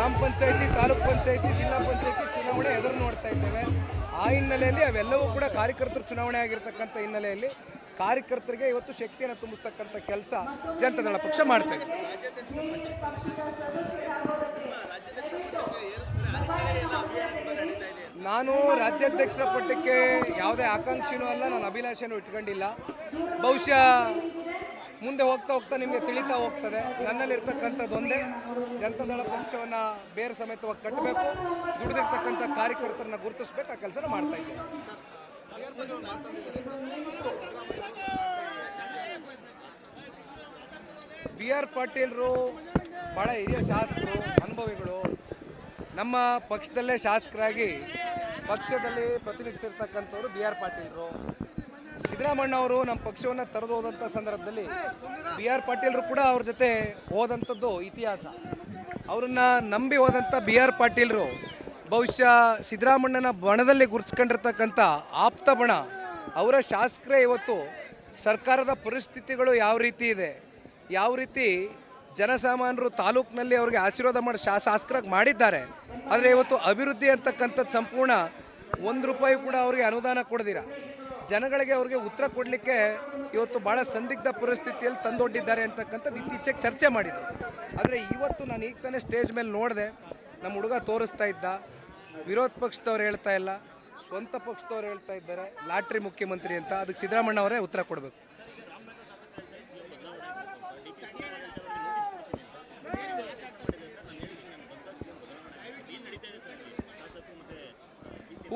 ಗ್ರಾಮ ಪಂಚಾಯತಿ, ತಾಲೂಕ್ ಪಂಚಾಯತಿ, ಜಿಲ್ಲಾ ಪಂಚಾಯತಿ ಚುನಾವಣೆ ಎದುರು ನೋಡ್ತಾ ಇದ್ದೇವೆ. ಆ ಹಿನ್ನೆಲೆಯಲ್ಲಿ ಅವೆಲ್ಲವೂ ಕೂಡ ಕಾರ್ಯಕರ್ತರು ಚುನಾವಣೆ ಆಗಿರ್ತಕ್ಕಂಥ ಹಿನ್ನೆಲೆಯಲ್ಲಿ ಕಾರ್ಯಕರ್ತರಿಗೆ ಇವತ್ತು ಶಕ್ತಿಯನ್ನು ತುಂಬಿಸ್ತಕ್ಕಂಥ ಕೆಲಸ ಜನತಾದಳ ಪಕ್ಷ ಮಾಡ್ತಾ ಇದೆ. ನಾನು ರಾಜ್ಯಾಧ್ಯಕ್ಷರ ಪಟ್ಟಕ್ಕೆ ಯಾವುದೇ ಆಕಾಂಕ್ಷಿನೂ ಅಲ್ಲ, ನಾನು ಅಭಿಲಾಷೆನೂ ಇಟ್ಕೊಂಡಿಲ್ಲ. ಬಹುಶಃ ಮುಂದೆ ಹೋಗ್ತಾ ಹೋಗ್ತಾ ನಿಮಗೆ ತಿಳಿತಾ ಹೋಗ್ತದೆ. ನನ್ನಲ್ಲಿರ್ತಕ್ಕಂಥದ್ದು ಒಂದೇ, ಜನತಾದಳ ಪಕ್ಷವನ್ನು ಬೇರೆ ಸಮೇತವಾಗಿ ಕಟ್ಟಬೇಕು, ದುಡಿದಿರ್ತಕ್ಕಂಥ ಕಾರ್ಯಕರ್ತರನ್ನ ಗುರುತಿಸ್ಬೇಕು, ಆ ಕೆಲಸನ ಮಾಡ್ತಾ ಇದ್ದೇನೆ. ಬಿ ಆರ್ ಪಾಟೀಲರು ಭಾಳ ಹಿರಿಯ ಶಾಸಕರು, ಅನುಭವಿಗಳು. ನಮ್ಮ ಪಕ್ಷದಲ್ಲೇ ಶಾಸಕರಾಗಿ ಪಕ್ಷದಲ್ಲಿ ಪ್ರತಿನಿಧಿಸಿರ್ತಕ್ಕಂಥವ್ರು ಬಿ ಆರ್ ಪಾಟೀಲರು. ಸಿದ್ದರಾಮಣ್ಣ ಅವರು ನಮ್ಮ ಪಕ್ಷವನ್ನು ತರೆದು ಹೋದಂಥ ಸಂದರ್ಭದಲ್ಲಿ ಬಿ ಆರ್ ಪಾಟೀಲರು ಕೂಡ ಅವ್ರ ಜೊತೆ ಹೋದಂಥದ್ದು ಇತಿಹಾಸ. ಅವ್ರನ್ನ ನಂಬಿ ಹೋದಂಥ ಬಿ ಆರ್ ಪಾಟೀಲರು ಬಹುಶಃ ಸಿದ್ದರಾಮಣ್ಣನ ಬಣದಲ್ಲಿ ಗುರುತಿಸ್ಕೊಂಡಿರ್ತಕ್ಕಂಥ ಆಪ್ತ ಬಣ. ಅವರ ಶಾಸಕರೇ ಇವತ್ತು ಸರ್ಕಾರದ ಪರಿಸ್ಥಿತಿಗಳು ಯಾವ ರೀತಿ ಇದೆ, ಯಾವ ರೀತಿ ಜನಸಾಮಾನ್ಯರು ತಾಲೂಕಿನಲ್ಲಿ ಅವ್ರಿಗೆ ಆಶೀರ್ವಾದ ಮಾಡಿ ಶಾಸಕರಾಗಿ ಮಾಡಿದ್ದಾರೆ. ಆದರೆ ಇವತ್ತು ಅಭಿವೃದ್ಧಿ ಅಂತಕ್ಕಂಥದ್ದು ಸಂಪೂರ್ಣ ₹1 ಕೂಡ ಅವರಿಗೆ ಅನುದಾನ ಕೊಡದಿರ ಜನಗಳಿಗೆ ಅವ್ರಿಗೆ ಉತ್ತರ ಕೊಡಲಿಕ್ಕೆ ಇವತ್ತು ಭಾಳ ಸಂದಿಗ್ಧ ಪರಿಸ್ಥಿತಿಯಲ್ಲಿ ತಂದೊಡ್ಡಿದ್ದಾರೆ ಅಂತಕ್ಕಂಥದ್ದು ಇತ್ತೀಚೆಗೆ ಚರ್ಚೆ ಮಾಡಿದರು. ಆದರೆ ಇವತ್ತು ನಾನು ಈಗ ತಾನೇ ಸ್ಟೇಜ್ ಮೇಲೆ ನೋಡಿದೆ, ನಮ್ಮ ಹುಡುಗ ತೋರಿಸ್ತಾ ಇದ್ದ, ವಿರೋಧ ಪಕ್ಷದವ್ರು ಹೇಳ್ತಾ ಇಲ್ಲ, ಸ್ವಂತ ಪಕ್ಷದವ್ರು ಹೇಳ್ತಾ ಇದ್ದಾರೆ ಲಾಟ್ರಿ ಮುಖ್ಯಮಂತ್ರಿ ಅಂತ. ಅದಕ್ಕೆ ಸಿದ್ದರಾಮಣ್ಣ ಅವರೇ ಉತ್ತರ ಕೊಡಬೇಕು.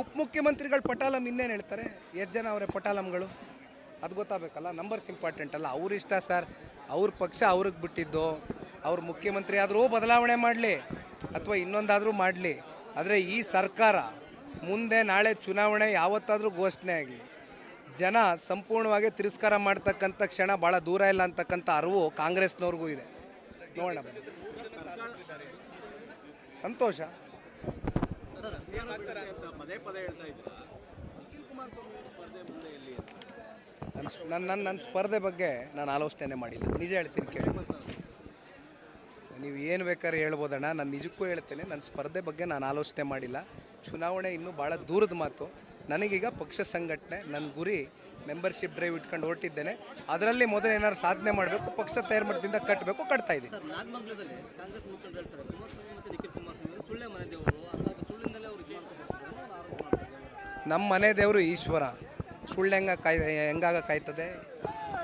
ಉಪಮುಖ್ಯಮಂತ್ರಿಗಳು ಪಟಾಲಂ ಇನ್ನೇನು ಹೇಳ್ತಾರೆ, ಎಷ್ಟು ಜನ ಅವರೇ ಪಟಾಲಂಗಳು, ಅದು ಗೊತ್ತಾಗಬೇಕಲ್ಲ. ನಂಬರ್ಸ್ ಇಂಪಾರ್ಟೆಂಟ್ ಅಲ್ಲ. ಅವ್ರ ಇಷ್ಟ ಸರ್, ಅವ್ರ ಪಕ್ಷ ಅವ್ರಿಗೆ ಬಿಟ್ಟಿದ್ದು. ಅವ್ರು ಮುಖ್ಯಮಂತ್ರಿ ಆದರೂ ಬದಲಾವಣೆ ಮಾಡಲಿ ಅಥವಾ ಇನ್ನೊಂದಾದರೂ ಮಾಡಲಿ, ಆದರೆ ಈ ಸರ್ಕಾರ ಮುಂದೆ ನಾಳೆ ಚುನಾವಣೆ ಯಾವತ್ತಾದರೂ ಘೋಷಣೆ ಆಗಲಿ, ಜನ ಸಂಪೂರ್ಣವಾಗಿ ತಿರಸ್ಕಾರ ಮಾಡ್ತಕ್ಕಂಥ ಕ್ಷಣ ಭಾಳ ದೂರ ಇಲ್ಲ ಅಂತಕ್ಕಂಥ ಅರಿವು ಕಾಂಗ್ರೆಸ್ನವ್ರಿಗೂ ಇದೆ. ನೋಡೋಣ, ಸಂತೋಷ. ನನ್ನ ಸ್ಪರ್ಧೆ ಬಗ್ಗೆ ನಾನು ಆಲೋಚನೆ ಮಾಡಿಲ್ಲ, ನಿಜ ಹೇಳ್ತೀನಿ ಕೇಳಿ. ನೀವು ಏನು ಬೇಕಾದ್ರೆ ಹೇಳ್ಬೋದಣ್ಣ, ನಾನು ನಿಜಕ್ಕೂ ಹೇಳ್ತೇನೆ, ನನ್ನ ಸ್ಪರ್ಧೆ ಬಗ್ಗೆ ನಾನು ಆಲೋಚನೆ ಮಾಡಿಲ್ಲ. ಚುನಾವಣೆ ಇನ್ನೂ ಭಾಳ ದೂರದ ಮಾತು. ನನಗೀಗ ಪಕ್ಷ ಸಂಘಟನೆ, ನನ್ನ ಗುರಿ ಮೆಂಬರ್ಶಿಪ್ ಡ್ರೈವ್ ಇಟ್ಕೊಂಡು ಹೊರಟಿದ್ದೇನೆ. ಅದರಲ್ಲಿ ಮೊದಲು ಏನಾದ್ರು ಸಾಧನೆ ಮಾಡಬೇಕು, ಪಕ್ಷ ತಯಾರು ಮಟ್ಟದಿಂದ ಕಟ್ಟಬೇಕು, ಕಟ್ತಾ ಇದ್ದೀನಿ. ನಮ್ಮ ಮನೆ ದೇವರು ಈಶ್ವರ, ಸುಳ್ಳು ಹೆಂಗಾಗ ಕಾಯ್ತದೆ?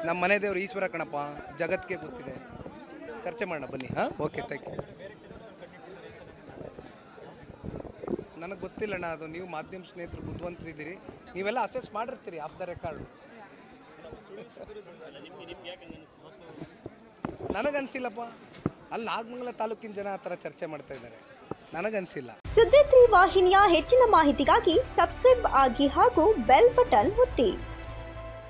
ನಮ್ಮ ಮನೆ ದೇವರು ಈಶ್ವರ ಕಣಪ್ಪ, ಜಗತ್ತಿಗೆ ಗೊತ್ತಿದೆ. ಚರ್ಚೆ ಮಾಡೋಣ ಬನ್ನಿ. ಹಾಂ, ಓಕೆ, ಥ್ಯಾಂಕ್ ಯು. ನನಗೆ ಗೊತ್ತಿಲ್ಲಣ್ಣ, ಅದು ನೀವು ಮಾಧ್ಯಮ ಸ್ನೇಹಿತರು ಬುದ್ಧಿವಂತರಿದ್ದೀರಿ, ನೀವೆಲ್ಲ ಅಸೆಸ್ ಮಾಡಿರ್ತೀರಿ ಆಫ್ ದ ರೆಕಾರ್ಡು. ನನಗನ್ಸಿಲ್ಲಪ್ಪ, ಅಲ್ಲಿ ನಾಗಮಂಗಲ ತಾಲೂಕಿನ ಜನ ಆ ಥರ ಚರ್ಚೆ ಮಾಡ್ತಾ ಇದ್ದಾರೆ, ನನಗನ್ಸಿಲ್ಲ. ಸುದ್ದಿ 3 ವಾಹಿನಿಯ ಹೆಚ್ಚಿನ ಮಾಹಿತಿಗಾಗಿ ಸಬ್ಸ್ಕ್ರೈಬ್ ಆಗಿ ಹಾಗೂ ಬೆಲ್ ಬಟನ್ ಒತ್ತಿ.